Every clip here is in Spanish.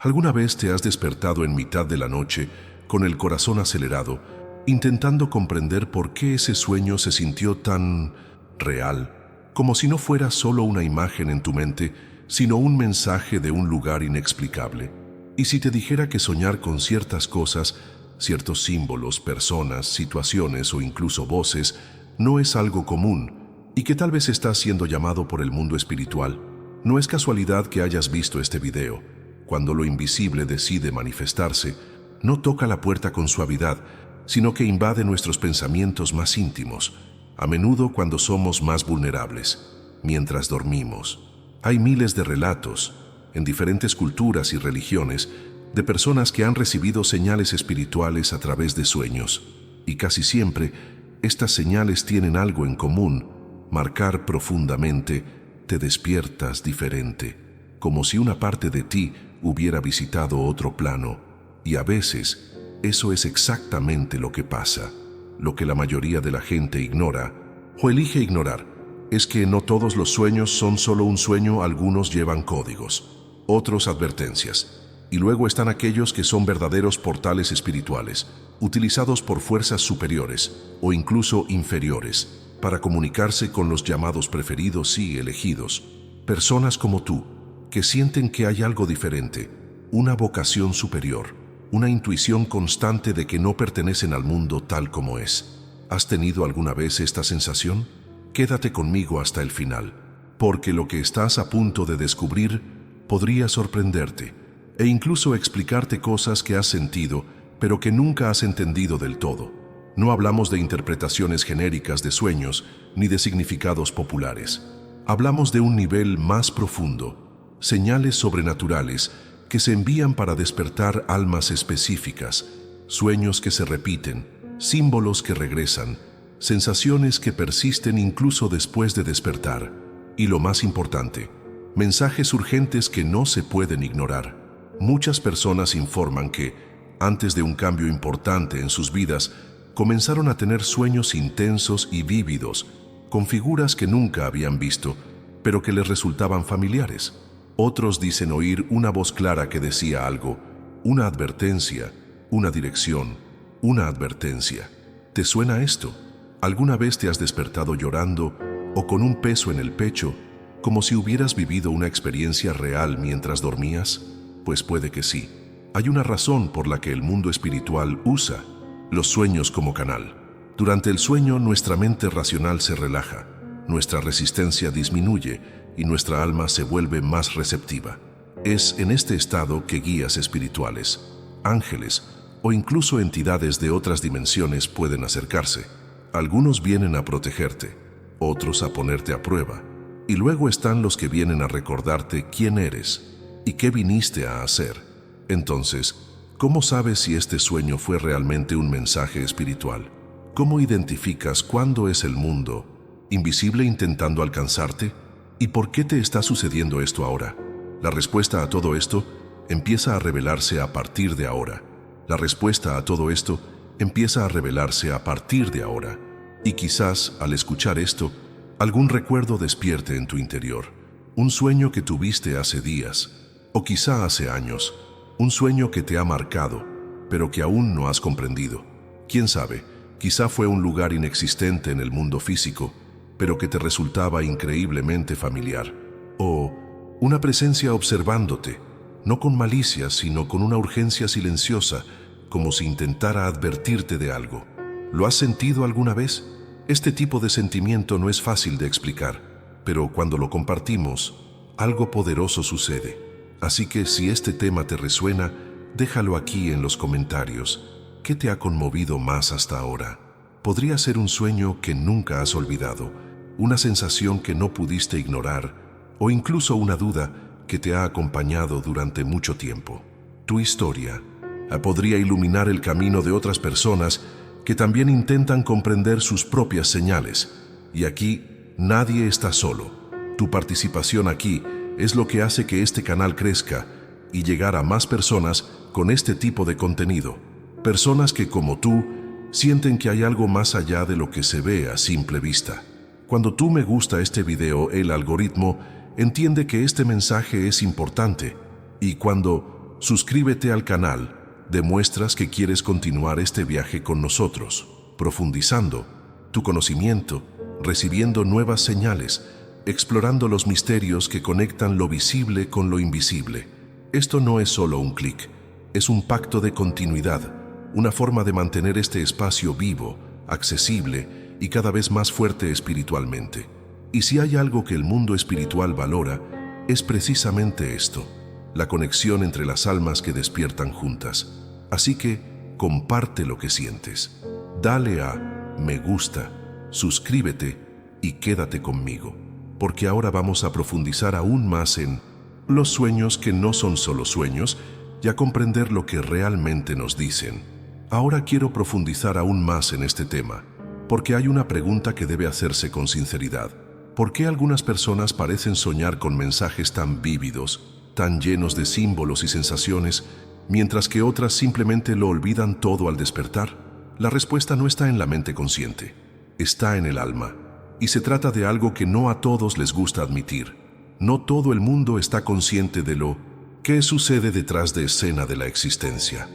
¿Alguna vez te has despertado en mitad de la noche con el corazón acelerado, intentando comprender por qué ese sueño se sintió tan real, como si no fuera solo una imagen en tu mente, sino un mensaje de un lugar inexplicable? Y si te dijera que soñar con ciertas cosas, ciertos símbolos, personas, situaciones o incluso voces, no es algo común y que tal vez estás siendo llamado por el mundo espiritual? No es casualidad que hayas visto este video. Cuando lo invisible decide manifestarse, no toca la puerta con suavidad, sino que invade nuestros pensamientos más íntimos, a menudo cuando somos más vulnerables, mientras dormimos. Hay miles de relatos, en diferentes culturas y religiones, de personas que han recibido señales espirituales a través de sueños, y casi siempre estas señales tienen algo en común: marcar profundamente, te despiertas diferente, como si una parte de ti hubiera visitado otro plano. Y a veces, eso es exactamente lo que pasa. Lo que la mayoría de la gente ignora, o elige ignorar, es que no todos los sueños son solo un sueño. Algunos llevan códigos, otros advertencias, y luego están aquellos que son verdaderos portales espirituales, utilizados por fuerzas superiores o incluso inferiores para comunicarse con los llamados preferidos y elegidos, personas como tú, que sienten que hay algo diferente, una vocación superior, una intuición constante de que no pertenecen al mundo tal como es. ¿Has tenido alguna vez esta sensación? Quédate conmigo hasta el final, porque lo que estás a punto de descubrir podría sorprenderte e incluso explicarte cosas que has sentido, pero que nunca has entendido del todo. No hablamos de interpretaciones genéricas de sueños ni de significados populares. Hablamos de un nivel más profundo, señales sobrenaturales que se envían para despertar almas específicas, sueños que se repiten, símbolos que regresan, sensaciones que persisten incluso después de despertar, y lo más importante, mensajes urgentes que no se pueden ignorar. Muchas personas informan que, antes de un cambio importante en sus vidas, comenzaron a tener sueños intensos y vívidos, con figuras que nunca habían visto, pero que les resultaban familiares. Otros dicen oír una voz clara que decía algo, una advertencia, una dirección, una advertencia. ¿Te suena esto? ¿Alguna vez te has despertado llorando o con un peso en el pecho, como si hubieras vivido una experiencia real mientras dormías? Pues puede que sí. Hay una razón por la que el mundo espiritual usa los sueños como canal. Durante el sueño, nuestra mente racional se relaja, nuestra resistencia disminuye y nuestra alma se vuelve más receptiva. Es en este estado que guías espirituales, ángeles o incluso entidades de otras dimensiones pueden acercarse. Algunos vienen a protegerte, otros a ponerte a prueba, y luego están los que vienen a recordarte quién eres y qué viniste a hacer. Entonces, ¿cómo sabes si este sueño fue realmente un mensaje espiritual? ¿Cómo identificas cuándo es el mundo invisible intentando alcanzarte? ¿Y por qué te está sucediendo esto ahora? La respuesta a todo esto empieza a revelarse a partir de ahora. La respuesta a todo esto empieza a revelarse a partir de ahora. Y quizás, al escuchar esto, algún recuerdo despierte en tu interior. Un sueño que tuviste hace días, o quizá hace años. Un sueño que te ha marcado, pero que aún no has comprendido. ¿Quién sabe? Quizá fue un lugar inexistente en el mundo físico, pero que te resultaba increíblemente familiar. O una presencia observándote, no con malicia, sino con una urgencia silenciosa, como si intentara advertirte de algo. ¿Lo has sentido alguna vez? Este tipo de sentimiento no es fácil de explicar, pero cuando lo compartimos, algo poderoso sucede. Así que si este tema te resuena, déjalo aquí en los comentarios. ¿Qué te ha conmovido más hasta ahora? Podría ser un sueño que nunca has olvidado, una sensación que no pudiste ignorar, o incluso una duda que te ha acompañado durante mucho tiempo. Tu historia podría iluminar el camino de otras personas que también intentan comprender sus propias señales. Y aquí, nadie está solo. Tu participación aquí es lo que hace que este canal crezca y llegar a más personas con este tipo de contenido. Personas que, como tú, sienten que hay algo más allá de lo que se ve a simple vista. Cuando tú me gusta este video, el algoritmo entiende que este mensaje es importante, y cuando suscríbete al canal, demuestras que quieres continuar este viaje con nosotros, profundizando tu conocimiento, recibiendo nuevas señales, explorando los misterios que conectan lo visible con lo invisible. Esto no es solo un clic, es un pacto de continuidad, una forma de mantener este espacio vivo, accesible y cada vez más fuerte espiritualmente. Y si hay algo que el mundo espiritual valora, es precisamente esto, la conexión entre las almas que despiertan juntas. Así que comparte lo que sientes. Dale a me gusta, suscríbete y quédate conmigo, porque ahora vamos a profundizar aún más en los sueños que no son solo sueños y a comprender lo que realmente nos dicen. Ahora quiero profundizar aún más en este tema, porque hay una pregunta que debe hacerse con sinceridad. ¿Por qué algunas personas parecen soñar con mensajes tan vívidos, tan llenos de símbolos y sensaciones, mientras que otras simplemente lo olvidan todo al despertar? La respuesta no está en la mente consciente, está en el alma, y se trata de algo que no a todos les gusta admitir. No todo el mundo está consciente de lo que sucede detrás de escena de la existencia.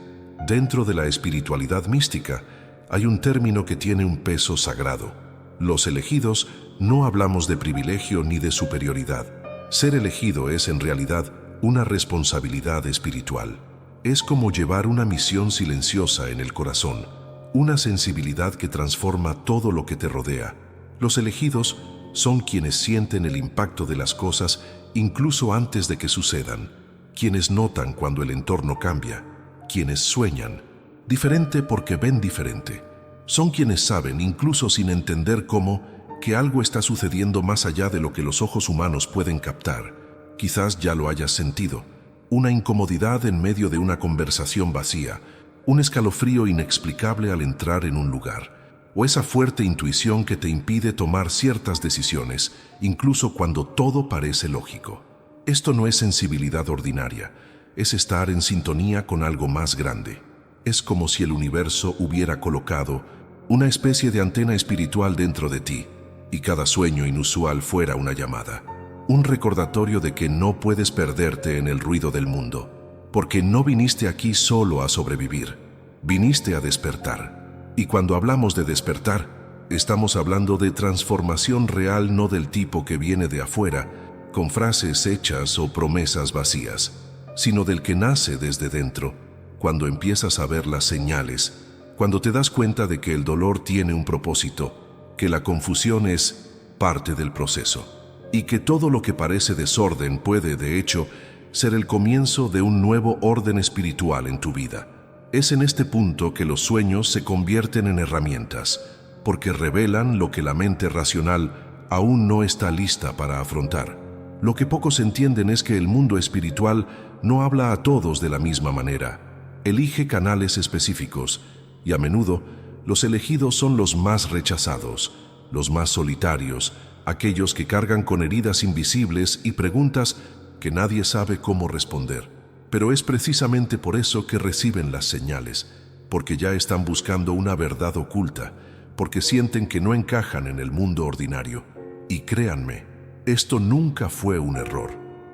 Dentro de la espiritualidad mística hay un término que tiene un peso sagrado. Los elegidos no hablamos de privilegio ni de superioridad. Ser elegido es en realidad una responsabilidad espiritual. Es como llevar una misión silenciosa en el corazón, una sensibilidad que transforma todo lo que te rodea. Los elegidos son quienes sienten el impacto de las cosas incluso antes de que sucedan, quienes notan cuando el entorno cambia, quienes sueñan diferente porque ven diferente. Son quienes saben, incluso sin entender cómo, que algo está sucediendo más allá de lo que los ojos humanos pueden captar. Quizás ya lo hayas sentido, una incomodidad en medio de una conversación vacía, un escalofrío inexplicable al entrar en un lugar, o esa fuerte intuición que te impide tomar ciertas decisiones, incluso cuando todo parece lógico. Esto no es sensibilidad ordinaria, es estar en sintonía con algo más grande. Es como si el universo hubiera colocado una especie de antena espiritual dentro de ti, y cada sueño inusual fuera una llamada, un recordatorio de que no puedes perderte en el ruido del mundo, porque no viniste aquí solo a sobrevivir, viniste a despertar. Y cuando hablamos de despertar, estamos hablando de transformación real, no del tipo que viene de afuera, con frases hechas o promesas vacías, sino del que nace desde dentro, cuando empiezas a ver las señales, cuando te das cuenta de que el dolor tiene un propósito, que la confusión es parte del proceso, y que todo lo que parece desorden puede, de hecho, ser el comienzo de un nuevo orden espiritual en tu vida. Es en este punto que los sueños se convierten en herramientas, porque revelan lo que la mente racional aún no está lista para afrontar. Lo que pocos entienden es que el mundo espiritual no habla a todos de la misma manera. Elige canales específicos, y a menudo los elegidos son los más rechazados, los más solitarios, aquellos que cargan con heridas invisibles y preguntas que nadie sabe cómo responder. Pero es precisamente por eso que reciben las señales, porque ya están buscando una verdad oculta, porque sienten que no encajan en el mundo ordinario. Y créanme, esto nunca fue un error,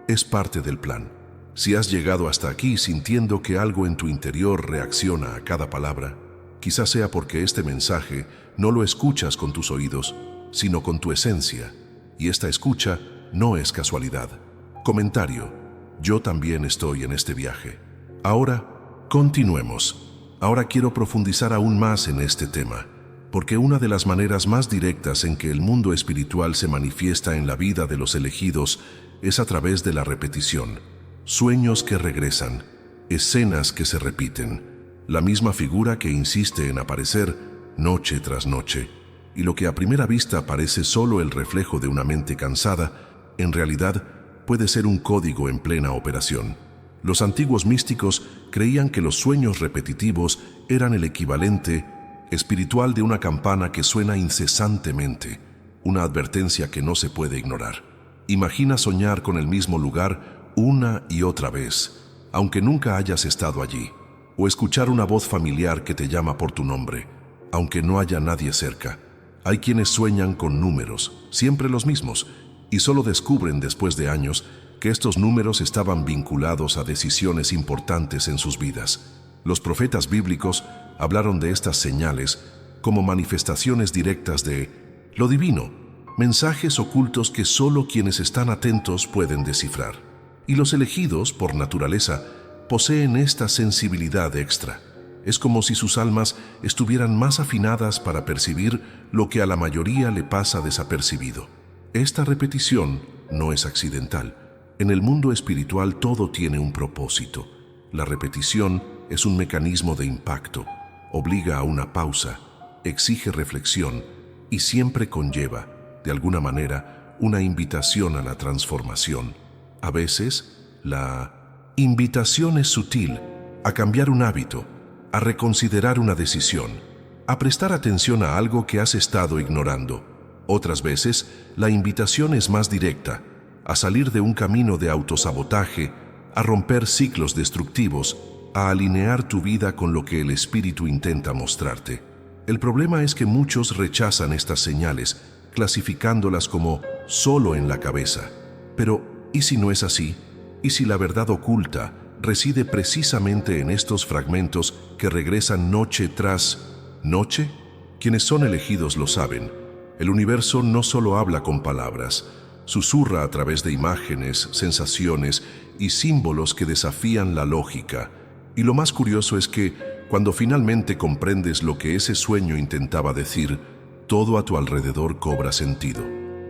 es parte del plan. Si has llegado hasta aquí sintiendo que algo en tu interior reacciona a cada palabra, quizás sea porque este mensaje no lo escuchas con tus oídos, sino con tu esencia, y esta escucha no es casualidad. Comentario: yo también estoy en este viaje. Ahora, continuemos. Ahora quiero profundizar aún más en este tema, porque una de las maneras más directas en que el mundo espiritual se manifiesta en la vida de los elegidos es a través de la repetición. Sueños que regresan, escenas que se repiten, la misma figura que insiste en aparecer noche tras noche, y lo que a primera vista parece solo el reflejo de una mente cansada, en realidad puede ser un código en plena operación. Los antiguos místicos creían que los sueños repetitivos eran el equivalente espiritual de una campana que suena incesantemente, una advertencia que no se puede ignorar. Imagina soñar con el mismo lugar una y otra vez, aunque nunca hayas estado allí, o escuchar una voz familiar que te llama por tu nombre, aunque no haya nadie cerca. Hay quienes sueñan con números, siempre los mismos, y solo descubren después de años que estos números estaban vinculados a decisiones importantes en sus vidas. Los profetas bíblicos hablaron de estas señales como manifestaciones directas de lo divino, mensajes ocultos que solo quienes están atentos pueden descifrar. Y los elegidos, por naturaleza, poseen esta sensibilidad extra. Es como si sus almas estuvieran más afinadas para percibir lo que a la mayoría le pasa desapercibido. Esta repetición no es accidental. En el mundo espiritual todo tiene un propósito. La repetición es un mecanismo de impacto, obliga a una pausa, exige reflexión y siempre conlleva, de alguna manera, una invitación a la transformación. A veces, la invitación es sutil, a cambiar un hábito, a reconsiderar una decisión, a prestar atención a algo que has estado ignorando. Otras veces, la invitación es más directa, a salir de un camino de autosabotaje, a romper ciclos destructivos, a alinear tu vida con lo que el espíritu intenta mostrarte. El problema es que muchos rechazan estas señales, clasificándolas como solo en la cabeza. Pero, ¿y si no es así? ¿Y si la verdad oculta reside precisamente en estos fragmentos que regresan noche tras noche? Quienes son elegidos lo saben. El universo no solo habla con palabras, susurra a través de imágenes, sensaciones y símbolos que desafían la lógica. Y lo más curioso es que, cuando finalmente comprendes lo que ese sueño intentaba decir, todo a tu alrededor cobra sentido.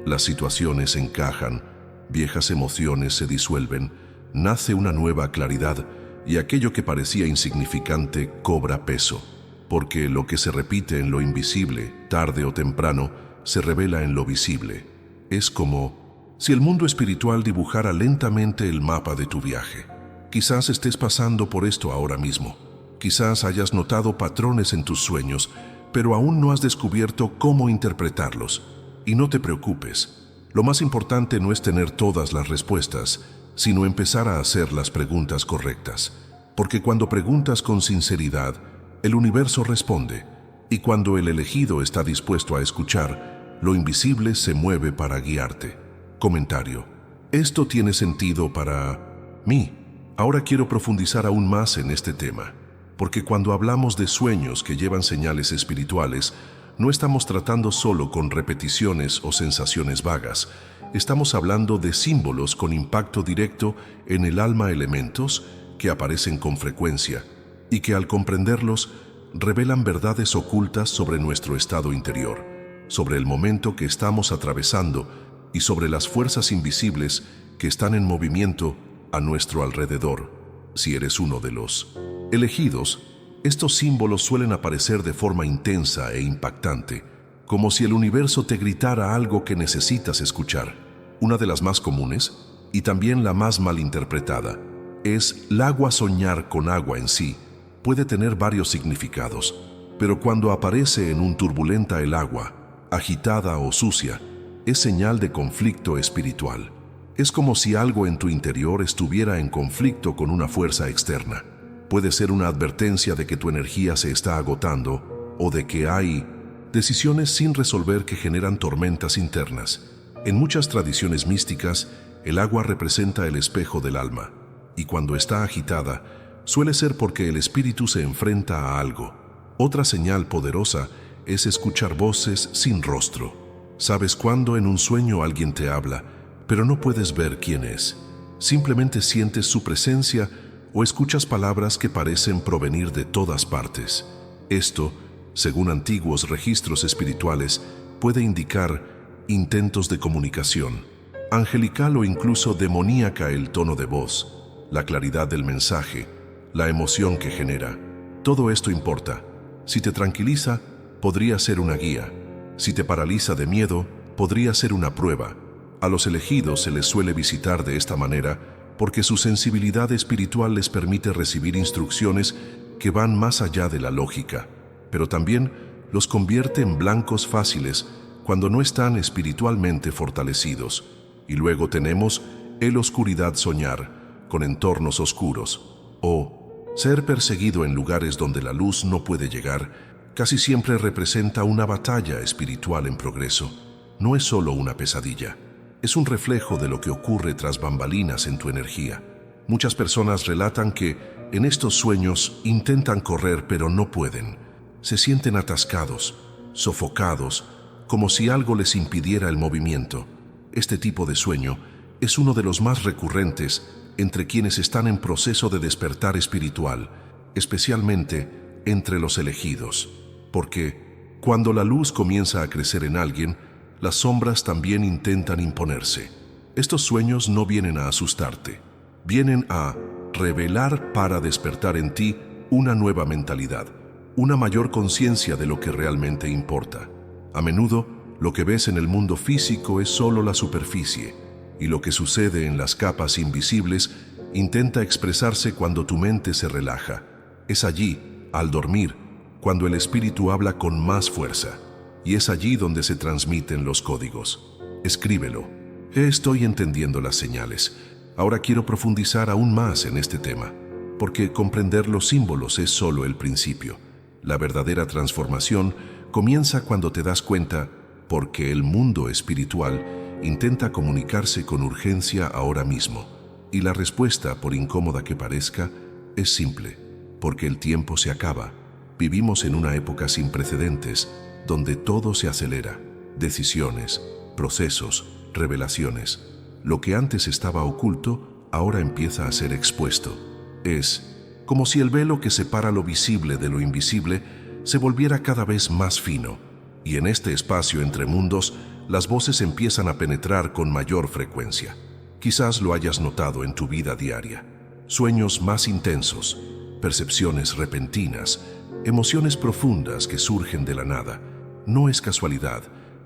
Las situaciones encajan, viejas emociones se disuelven, nace una nueva claridad y aquello que parecía insignificante cobra peso, porque lo que se repite en lo invisible, tarde o temprano, se revela en lo visible. Es como si el mundo espiritual dibujara lentamente el mapa de tu viaje. Quizás estés pasando por esto ahora mismo. Quizás hayas notado patrones en tus sueños, pero aún no has descubierto cómo interpretarlos. Y no te preocupes. Lo más importante no es tener todas las respuestas, sino empezar a hacer las preguntas correctas. Porque cuando preguntas con sinceridad, el universo responde. Y cuando el elegido está dispuesto a escuchar, lo invisible se mueve para guiarte. Comentario. Esto tiene sentido para mí. Ahora quiero profundizar aún más en este tema, porque cuando hablamos de sueños que llevan señales espirituales, no estamos tratando solo con repeticiones o sensaciones vagas. Estamos hablando de símbolos con impacto directo en el alma, elementos que aparecen con frecuencia y que al comprenderlos revelan verdades ocultas sobre nuestro estado interior, sobre el momento que estamos atravesando y sobre las fuerzas invisibles que están en movimiento a nuestro alrededor. Si eres uno de los elegidos, estos símbolos suelen aparecer de forma intensa e impactante, como si el universo te gritara algo que necesitas escuchar. Una de las más comunes, y también la más malinterpretada, es el agua. Soñar con agua en sí puede tener varios significados, pero cuando aparece en un turbulenta el agua, agitada o sucia, es señal de conflicto espiritual. Es como si algo en tu interior estuviera en conflicto con una fuerza externa. Puede ser una advertencia de que tu energía se está agotando o de que hay decisiones sin resolver que generan tormentas internas. En muchas tradiciones místicas, el agua representa el espejo del alma, y cuando está agitada, suele ser porque el espíritu se enfrenta a algo. Otra señal poderosa es escuchar voces sin rostro. ¿Sabes cuándo en un sueño alguien te habla, pero no puedes ver quién es? Simplemente sientes su presencia o escuchas palabras que parecen provenir de todas partes. Esto, según antiguos registros espirituales, puede indicar intentos de comunicación, angelical o incluso demoníaca, el tono de voz, la claridad del mensaje, la emoción que genera. Todo esto importa. Si te tranquiliza, podría ser una guía. Si te paraliza de miedo, podría ser una prueba. A los elegidos se les suele visitar de esta manera porque su sensibilidad espiritual les permite recibir instrucciones que van más allá de la lógica, pero también los convierte en blancos fáciles cuando no están espiritualmente fortalecidos. Y luego tenemos el oscuridad, soñar con entornos oscuros o ser perseguido en lugares donde la luz no puede llegar. Casi siempre representa una batalla espiritual en progreso. No es solo una pesadilla. es un reflejo de lo que ocurre tras bambalinas en tu energía. Muchas personas relatan que en estos sueños intentan correr pero no pueden. Se sienten atascados, sofocados, como si algo les impidiera el movimiento. Este tipo de sueño es uno de los más recurrentes entre quienes están en proceso de despertar espiritual, especialmente entre los elegidos, porque cuando la luz comienza a crecer en alguien, las sombras también intentan imponerse. Estos sueños no vienen a asustarte, vienen a revelar para despertar en ti una nueva mentalidad, una mayor conciencia de lo que realmente importa. A menudo, lo que ves en el mundo físico es solo la superficie, y lo que sucede en las capas invisibles intenta expresarse cuando tu mente se relaja. Es allí, al dormir, cuando el espíritu habla con más fuerza, y es allí donde se transmiten los códigos. Escríbelo. Estoy entendiendo las señales. Ahora quiero profundizar aún más en este tema, porque comprender los símbolos es solo el principio. La verdadera transformación comienza cuando te das cuenta porque el mundo espiritual intenta comunicarse con urgencia ahora mismo. Y la respuesta, por incómoda que parezca, es simple, porque el tiempo se acaba. Vivimos en una época sin precedentes, donde todo se acelera. Decisiones, procesos, revelaciones. Lo que antes estaba oculto, ahora empieza a ser expuesto. Es como si el velo que separa lo visible de lo invisible se volviera cada vez más fino, y en este espacio entre mundos, las voces empiezan a penetrar con mayor frecuencia. Quizás lo hayas notado en tu vida diaria. Sueños más intensos, percepciones repentinas, emociones profundas que surgen de la nada. No es casualidad,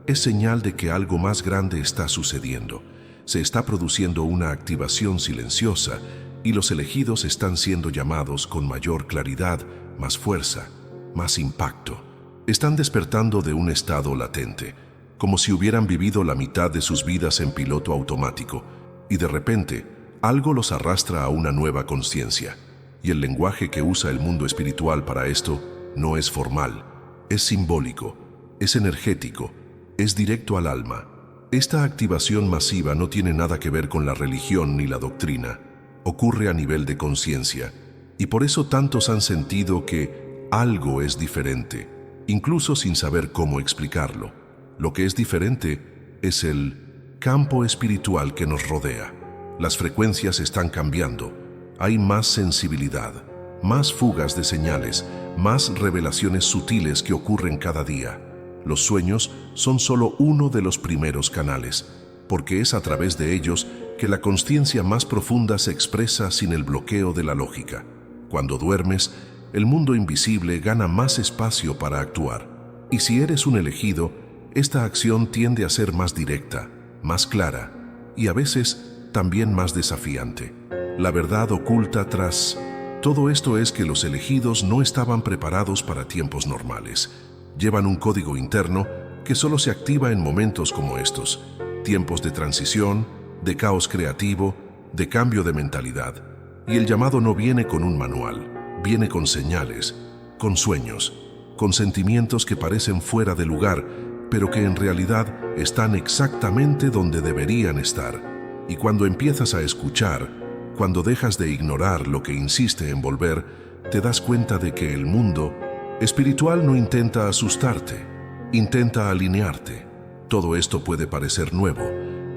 es señal de que algo más grande está sucediendo. Se está produciendo una activación silenciosa y los elegidos están siendo llamados con mayor claridad, más fuerza, más impacto. Están despertando de un estado latente, como si hubieran vivido la mitad de sus vidas en piloto automático, y de repente algo los arrastra a una nueva conciencia. Y el lenguaje que usa el mundo espiritual para esto no es formal, es simbólico, es energético, es directo al alma. Esta activación masiva no tiene nada que ver con la religión ni la doctrina. Ocurre a nivel de conciencia, y por eso tantos han sentido que algo es diferente, incluso sin saber cómo explicarlo. Lo que es diferente es el campo espiritual que nos rodea. Las frecuencias están cambiando, hay más sensibilidad, más fugas de señales, más revelaciones sutiles que ocurren cada día. Los sueños son solo uno de los primeros canales, porque es a través de ellos que la consciencia más profunda se expresa sin el bloqueo de la lógica. Cuando duermes, el mundo invisible gana más espacio para actuar. Y si eres un elegido, esta acción tiende a ser más directa, más clara y a veces también más desafiante. La verdad oculta tras todo esto es que los elegidos no estaban preparados para tiempos normales. Llevan un código interno que solo se activa en momentos como estos, tiempos de transición, de caos creativo, de cambio de mentalidad. Y el llamado no viene con un manual, viene con señales, con sueños, con sentimientos que parecen fuera de lugar, pero que en realidad están exactamente donde deberían estar. Y cuando empiezas a escuchar, cuando dejas de ignorar lo que insiste en volver, te das cuenta de que el mundo espiritual no intenta asustarte, intenta alinearte. Todo esto puede parecer nuevo,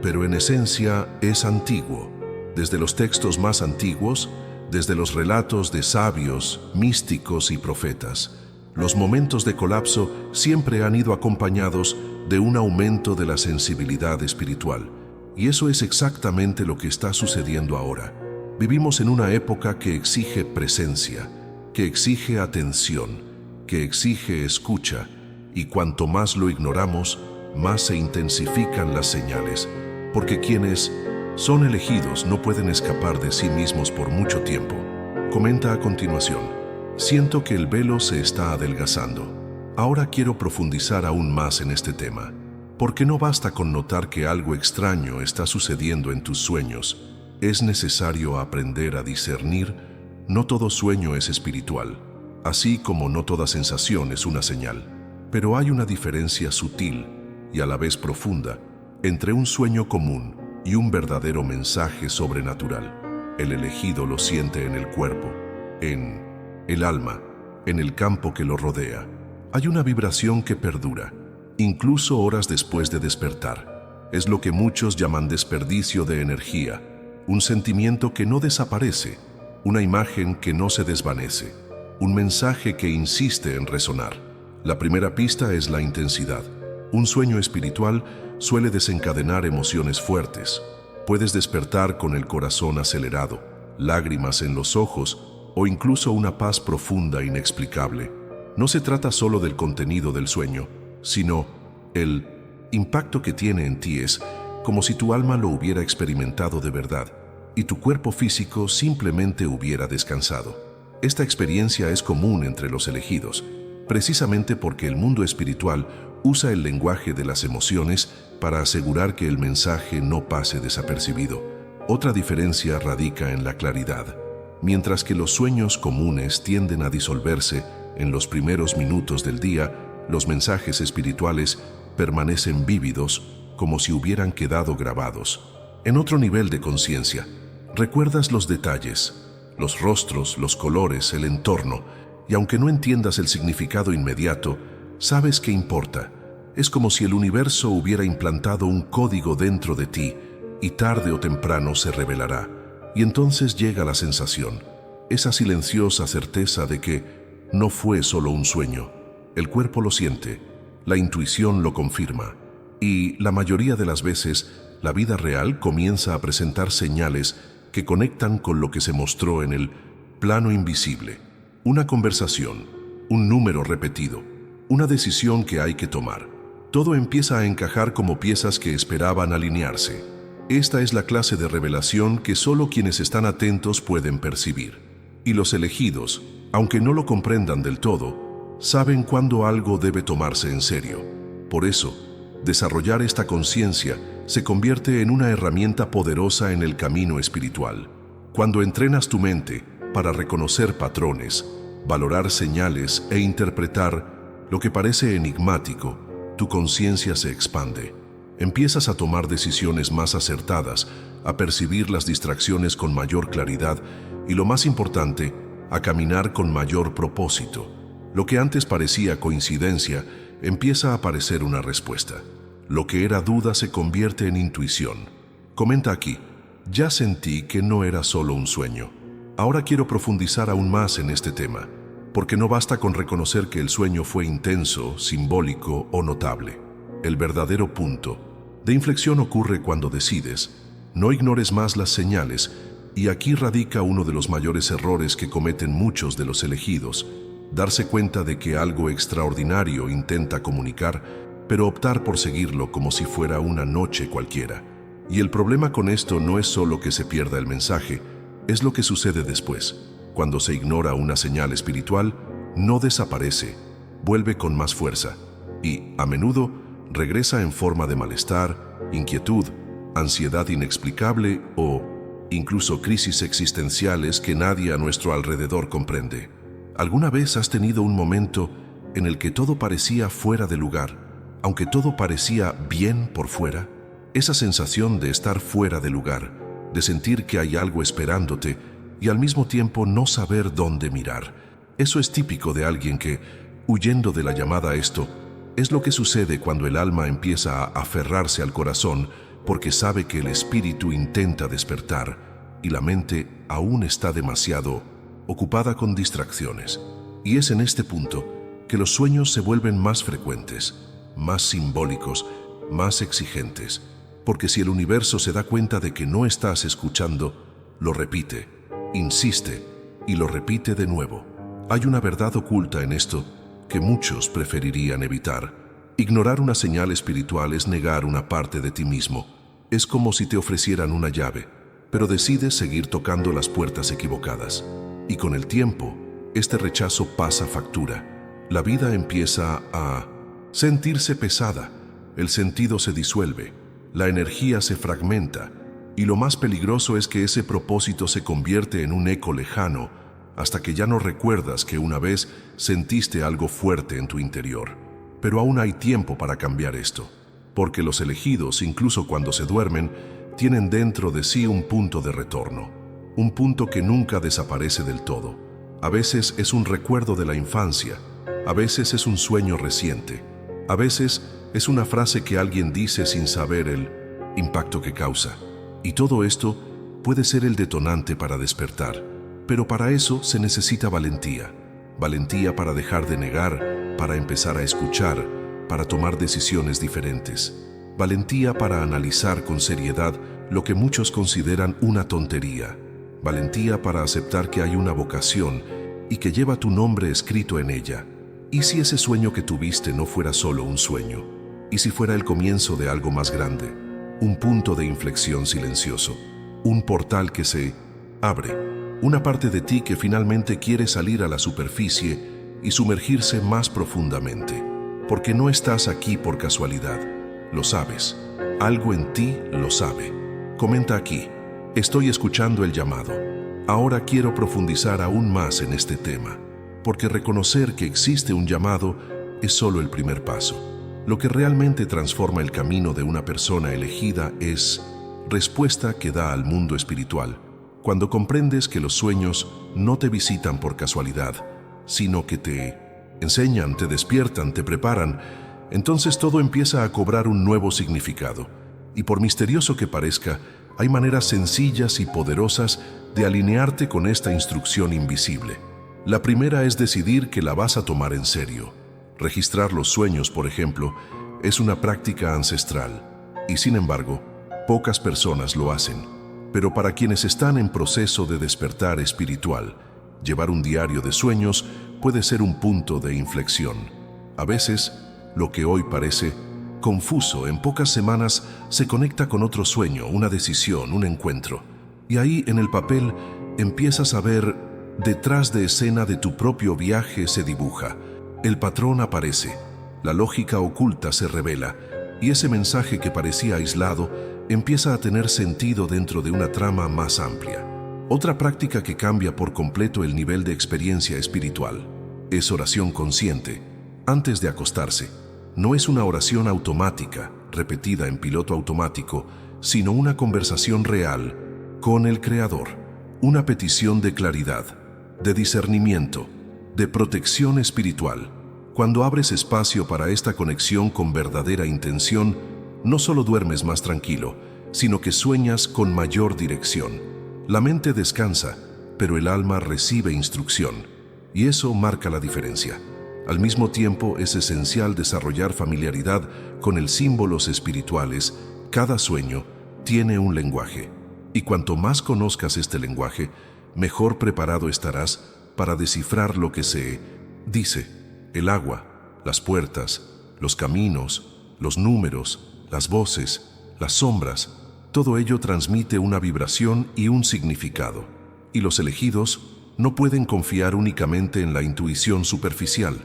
pero en esencia es antiguo. Desde los textos más antiguos, desde los relatos de sabios, místicos y profetas, los momentos de colapso siempre han ido acompañados de un aumento de la sensibilidad espiritual. Y eso es exactamente lo que está sucediendo ahora. Vivimos en una época que exige presencia, que exige atención, que exige escucha, y cuanto más lo ignoramos, más se intensifican las señales, porque quienes son elegidos no pueden escapar de sí mismos por mucho tiempo. Comenta a continuación: siento que el velo se está adelgazando. Ahora quiero profundizar aún más en este tema, porque no basta con notar que algo extraño está sucediendo en tus sueños. Es necesario aprender a discernir. No todo sueño es espiritual, así como no toda sensación es una señal. Pero hay una diferencia sutil y a la vez profunda entre un sueño común y un verdadero mensaje sobrenatural. El elegido lo siente en el cuerpo, en el alma, en el campo que lo rodea. Hay una vibración que perdura, incluso horas después de despertar. Es lo que muchos llaman desperdicio de energía, un sentimiento que no desaparece, una imagen que no se desvanece, un mensaje que insiste en resonar. La primera pista es la intensidad. Un sueño espiritual suele desencadenar emociones fuertes. Puedes despertar con el corazón acelerado, lágrimas en los ojos o incluso una paz profunda inexplicable. No se trata solo del contenido del sueño, sino el impacto que tiene en ti. Es como si tu alma lo hubiera experimentado de verdad y tu cuerpo físico simplemente hubiera descansado. Esta experiencia es común entre los elegidos, precisamente porque el mundo espiritual usa el lenguaje de las emociones para asegurar que el mensaje no pase desapercibido. Otra diferencia radica en la claridad. Mientras que los sueños comunes tienden a disolverse en los primeros minutos del día, los mensajes espirituales permanecen vívidos, como si hubieran quedado grabados. En otro nivel de conciencia, recuerdas los detalles, los rostros, los colores, el entorno, y aunque no entiendas el significado inmediato, sabes que importa. Es como si el universo hubiera implantado un código dentro de ti y tarde o temprano se revelará. Y entonces llega la sensación, esa silenciosa certeza de que no fue solo un sueño. El cuerpo lo siente, la intuición lo confirma, y la mayoría de las veces la vida real comienza a presentar señales que conectan con lo que se mostró en el plano invisible. Una conversación, un número repetido, una decisión que hay que tomar. Todo empieza a encajar como piezas que esperaban alinearse. Esta es la clase de revelación que solo quienes están atentos pueden percibir. Y los elegidos, aunque no lo comprendan del todo, saben cuándo algo debe tomarse en serio. Por eso, desarrollar esta conciencia se convierte en una herramienta poderosa en el camino espiritual. Cuando entrenas tu mente para reconocer patrones, valorar señales e interpretar lo que parece enigmático, tu conciencia se expande. Empiezas a tomar decisiones más acertadas, a percibir las distracciones con mayor claridad y, lo más importante, a caminar con mayor propósito. Lo que antes parecía coincidencia empieza a parecer una respuesta. Lo que era duda se convierte en intuición. Comenta aquí: ya sentí que no era solo un sueño. Ahora quiero profundizar aún más en este tema, porque no basta con reconocer que el sueño fue intenso, simbólico o notable. El verdadero punto de inflexión ocurre cuando decides: no ignores más las señales, y aquí radica uno de los mayores errores que cometen muchos de los elegidos: darse cuenta de que algo extraordinario intenta comunicar, pero optar por seguirlo como si fuera una noche cualquiera. Y el problema con esto no es solo que se pierda el mensaje, es lo que sucede después. Cuando se ignora una señal espiritual, no desaparece, vuelve con más fuerza, y, a menudo, regresa en forma de malestar, inquietud, ansiedad inexplicable o incluso crisis existenciales que nadie a nuestro alrededor comprende. ¿Alguna vez has tenido un momento en el que todo parecía fuera de lugar, aunque todo parecía bien por fuera? Esa sensación de estar fuera de lugar, de sentir que hay algo esperándote y al mismo tiempo no saber dónde mirar. Eso es típico de alguien que, huyendo de la llamada a esto, es lo que sucede cuando el alma empieza a aferrarse al corazón porque sabe que el espíritu intenta despertar y la mente aún está demasiado ocupada con distracciones. Y es en este punto que los sueños se vuelven más frecuentes, más simbólicos, más exigentes, porque si el universo se da cuenta de que no estás escuchando, lo repite, insiste y lo repite de nuevo. Hay una verdad oculta en esto que muchos preferirían evitar. Ignorar una señal espiritual es negar una parte de ti mismo. Es como si te ofrecieran una llave, pero decides seguir tocando las puertas equivocadas. Y con el tiempo, este rechazo pasa factura. La vida empieza a sentirse pesada, el sentido se disuelve, la energía se fragmenta, y lo más peligroso es que ese propósito se convierte en un eco lejano hasta que ya no recuerdas que una vez sentiste algo fuerte en tu interior. Pero aún hay tiempo para cambiar esto, porque los elegidos, incluso cuando se duermen, tienen dentro de sí un punto de retorno, un punto que nunca desaparece del todo. A veces es un recuerdo de la infancia, a veces es un sueño reciente, a veces es una frase que alguien dice sin saber el impacto que causa. Y todo esto puede ser el detonante para despertar, pero para eso se necesita valentía. Valentía para dejar de negar, para empezar a escuchar, para tomar decisiones diferentes. Valentía para analizar con seriedad lo que muchos consideran una tontería. Valentía para aceptar que hay una vocación y que lleva tu nombre escrito en ella. ¿Y si ese sueño que tuviste no fuera solo un sueño? ¿Y si fuera el comienzo de algo más grande? Un punto de inflexión silencioso. Un portal que se abre. Una parte de ti que finalmente quiere salir a la superficie y sumergirse más profundamente. Porque no estás aquí por casualidad. Lo sabes. Algo en ti lo sabe. Comenta aquí. Estoy escuchando el llamado. Ahora quiero profundizar aún más en este tema, porque reconocer que existe un llamado es solo el primer paso. Lo que realmente transforma el camino de una persona elegida es respuesta que da al mundo espiritual, cuando comprendes que los sueños no te visitan por casualidad, sino que te enseñan, te despiertan, te preparan. Entonces todo empieza a cobrar un nuevo significado. Y por misterioso que parezca, hay maneras sencillas y poderosas de alinearte con esta instrucción invisible. La primera es decidir que la vas a tomar en serio. Registrar los sueños, por ejemplo, es una práctica ancestral. Y sin embargo, pocas personas lo hacen. Pero para quienes están en proceso de despertar espiritual, llevar un diario de sueños puede ser un punto de inflexión. A veces, lo que hoy parece confuso, en pocas semanas se conecta con otro sueño, una decisión, un encuentro. Y ahí en el papel empiezas a ver detrás de escena de tu propio viaje se dibuja. El patrón aparece, la lógica oculta se revela, y ese mensaje que parecía aislado empieza a tener sentido dentro de una trama más amplia. Otra práctica que cambia por completo el nivel de experiencia espiritual es oración consciente, antes de acostarse. No es una oración automática, repetida en piloto automático, sino una conversación real con el Creador, una petición de claridad, de discernimiento, de protección espiritual. Cuando abres espacio para esta conexión con verdadera intención, no solo duermes más tranquilo, sino que sueñas con mayor dirección. La mente descansa, pero el alma recibe instrucción, y eso marca la diferencia. Al mismo tiempo, es esencial desarrollar familiaridad con los símbolos espirituales. Cada sueño tiene un lenguaje, y cuanto más conozcas este lenguaje, mejor preparado estarás para descifrar lo que se dice. El agua, las puertas, los caminos, los números, las voces, las sombras, todo ello transmite una vibración y un significado. Y los elegidos no pueden confiar únicamente en la intuición superficial.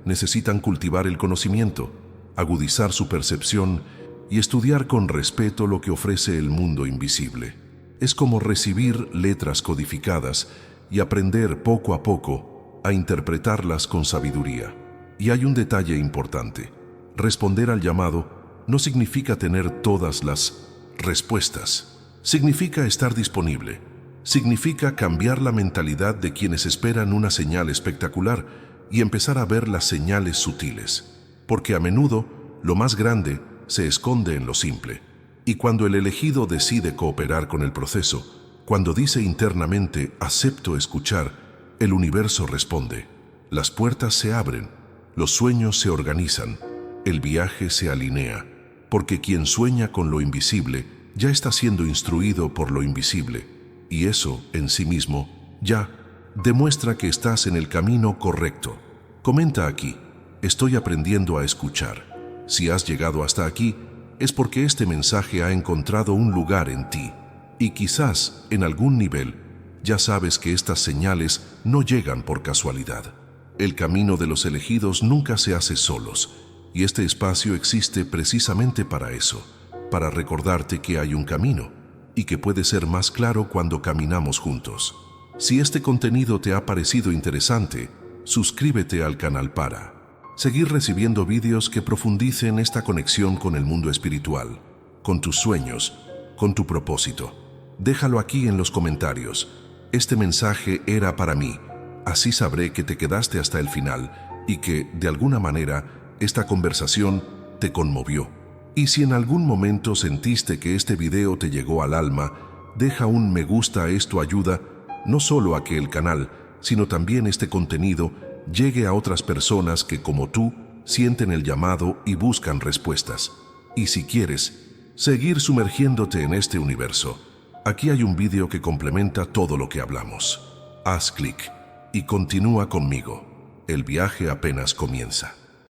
Necesitan cultivar el conocimiento, agudizar su percepción y estudiar con respeto lo que ofrece el mundo invisible. Es como recibir letras codificadas y aprender poco a poco a interpretarlas con sabiduría. Y hay un detalle importante. Responder al llamado no significa tener todas las respuestas. Significa estar disponible. Significa cambiar la mentalidad de quienes esperan una señal espectacular y empezar a ver las señales sutiles. Porque a menudo lo más grande se esconde en lo simple. Y cuando el elegido decide cooperar con el proceso, cuando dice internamente acepto escuchar, el universo responde. Las puertas se abren, los sueños se organizan, el viaje se alinea, porque quien sueña con lo invisible ya está siendo instruido por lo invisible, y eso en sí mismo ya demuestra que estás en el camino correcto. Comenta aquí, estoy aprendiendo a escuchar. Si has llegado hasta aquí, es porque este mensaje ha encontrado un lugar en ti, y quizás en algún nivel ya sabes que estas señales no llegan por casualidad. El camino de los elegidos nunca se hace solos, y este espacio existe precisamente para eso, para recordarte que hay un camino, y que puede ser más claro cuando caminamos juntos. Si este contenido te ha parecido interesante, suscríbete al canal para seguir recibiendo vídeos que profundicen esta conexión con el mundo espiritual, con tus sueños con tu propósito. Déjalo aquí en los comentarios. Este mensaje era para mí. Así sabré que te quedaste hasta el final y que, de alguna manera, esta conversación te conmovió. Y si en algún momento sentiste que este video te llegó al alma, deja un me gusta. Esto ayuda no solo a que el canal, sino también este contenido llegue a otras personas que, como tú, sienten el llamado y buscan respuestas. Y si quieres seguir sumergiéndote en este universo, aquí hay un video que complementa todo lo que hablamos. Haz clic y continúa conmigo. El viaje apenas comienza.